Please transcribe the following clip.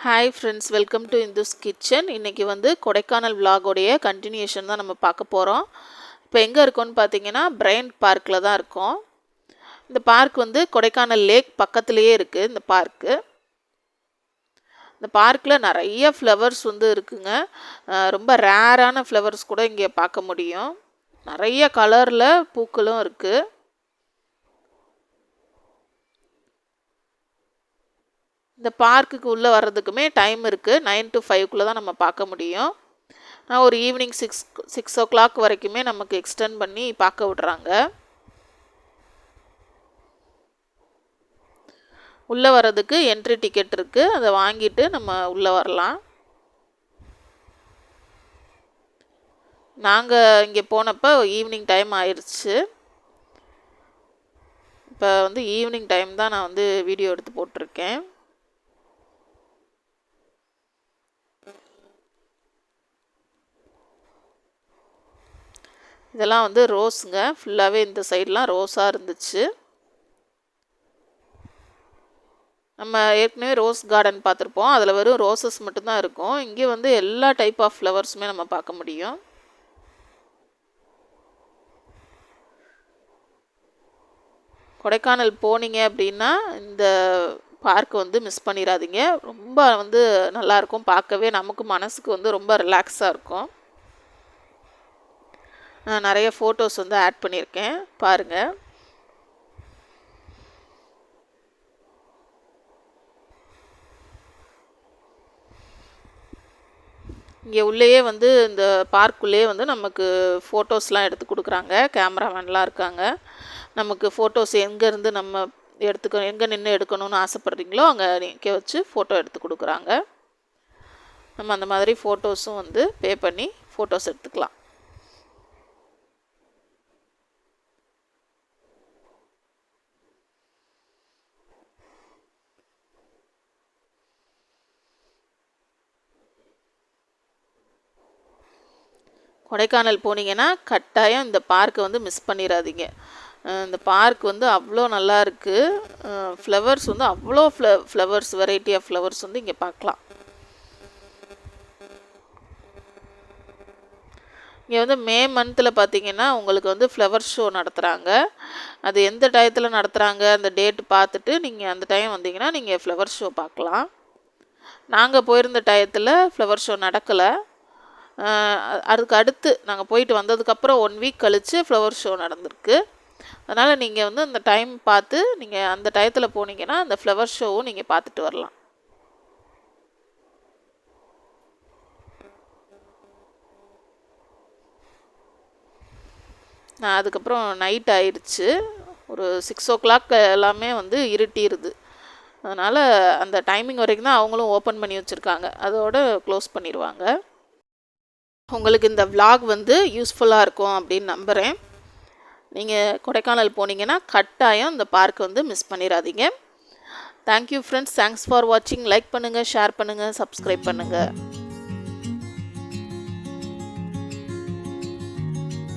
Hi friends, welcome to Indhu's kitchen. இன்றைக்கி வந்து Kodaikanal விலாகோடைய continuation தான் நம்ம பார்க்க போகிறோம். இப்போ எங்கே இருக்கோன்னு பார்த்தீங்கன்னா பிரையண்ட் பார்க்கில் தான் இருக்கோம். இந்த பார்க் வந்து கொடைக்கானல் லேக் பக்கத்துலேயே இருக்குது. இந்த பார்க்கில் நிறைய ஃப்ளவர்ஸ் வந்து இருக்குங்க. ரொம்ப ரேரான ஃப்ளவர்ஸ் கூட இங்கே பார்க்க முடியும். நிறைய கலரில் பூக்களும் இருக்குது. இந்த பார்க்குக்கு உள்ளே வர்றதுக்குமே டைம் இருக்குது. 9 to 5 தான் நம்ம பார்க்க முடியும். ஒரு ஈவினிங் 6 o'clock வரைக்குமே நமக்கு எக்ஸ்டெண்ட் பண்ணி பார்க்க விடுறாங்க. உள்ளே வர்றதுக்கு என்ட்ரி டிக்கெட் இருக்குது. அதை வாங்கிட்டு நம்ம உள்ளே வரலாம். நாங்கள் இங்கே போனப்போ ஈவினிங் டைம் ஆயிடுச்சு. இப்போ வந்து ஈவினிங் டைம் தான் நான் வந்து வீடியோ எடுத்து போட்டிருக்கேன். இதெல்லாம் வந்து ரோஸுங்க. ஃபுல்லாகவே இந்த சைட்லாம் ரோஸாக இருந்துச்சு. நம்ம ஏற்கனவே ரோஸ் கார்டன் பார்த்துருப்போம். அதில் வெறும் ரோசஸ் மட்டும்தான் இருக்கும். இங்கே வந்து எல்லா டைப் ஆஃப் ஃப்ளவர்ஸுமே நம்ம பார்க்க முடியும். கொடைக்கானல் போனீங்க அப்படின்னா இந்த பார்க் வந்து மிஸ் பண்ணிடாதீங்க. ரொம்ப வந்து நல்லாயிருக்கும். பார்க்கவே நமக்கு மனசுக்கு வந்து ரொம்ப ரிலாக்ஸாக இருக்கும். நான் நிறைய ஃபோட்டோஸ் வந்து ஆட் பண்ணியிருக்கேன், பாருங்கள். இங்கே உள்ளேயே வந்து இந்த பார்க்குள்ளேயே வந்து நமக்கு ஃபோட்டோஸ்லாம் எடுத்து கொடுக்குறாங்க. கேமராமேன்லாம் இருக்காங்க. நமக்கு ஃபோட்டோஸ் எங்கேருந்து நம்ம எங்கே நின்று எடுக்கணும்னு ஆசைப்பட்றீங்களோ அங்கே நிற்க வச்சு ஃபோட்டோ எடுத்து கொடுக்குறாங்க. நம்ம அந்த மாதிரி ஃபோட்டோஸும் வந்து பே பண்ணி ஃபோட்டோஸ் எடுத்துக்கலாம். கொடைக்கானல் போனீங்கன்னா கட்டாயம் இந்த பார்க்கை வந்து மிஸ் பண்ணிடாதீங்க. இந்த பார்க் வந்து அவ்வளோ நல்லா இருக்குது. ஃப்ளவர்ஸ் வந்து அவ்வளோ ஃப்ளவர்ஸ், வெரைட்டி ஆஃப் ஃப்ளவர்ஸ் வந்து இங்கே பார்க்கலாம். இங்கே வந்து மே மந்தில் பார்த்தீங்கன்னா உங்களுக்கு வந்து ஃப்ளவர் ஷோ நடத்துகிறாங்க. அது எந்த டயத்தில் நடத்துகிறாங்க அந்த டேட்டு பார்த்துட்டு நீங்கள் அந்த டைம் வந்தீங்கன்னா நீங்கள் ஃப்ளவர் ஷோ பார்க்கலாம். நாங்கள் போயிருந்த டயத்தில் ஃப்ளவர் ஷோ நடக்கலை. அதுக்கு அடுத்து நாங்கள் போயிட்டு வந்ததுக்கப்புறம் 1 வீக் கழித்து ஃப்ளவர் ஷோ நடந்திருக்கு. அதனால் நீங்கள் வந்து அந்த டைம் பார்த்து நீங்கள் அந்த டயத்தில் போனீங்கன்னா அந்த ஃப்ளவர் ஷோவும் நீங்கள் பார்த்துட்டு வரலாம். நான் அதுக்கப்புறம் நைட் ஆயிடுச்சு. ஒரு 6 o'clock எல்லாமே வந்து இருட்டிடுது. அதனால் அந்த டைமிங் வரைக்கும் தான் அவங்களும் ஓப்பன் பண்ணி வச்சுருக்காங்க. அதோடு க்ளோஸ் பண்ணிடுவாங்க. உங்களுக்கு இந்த விலாக் வந்து யூஸ்ஃபுல்லாக இருக்கும் அப்படின்னு நம்புகிறேன். நீங்கள் கொடைக்கானல் போனீங்கன்னா கட்டாயம் இந்த பார்க் வந்து மிஸ் பண்ணிடாதீங்க. Thank you friends. தேங்க்ஸ் ஃபார் வாட்சிங். லைக் பண்ணுங்கள், ஷேர் பண்ணுங்கள், சப்ஸ்கிரைப் பண்ணுங்கள்.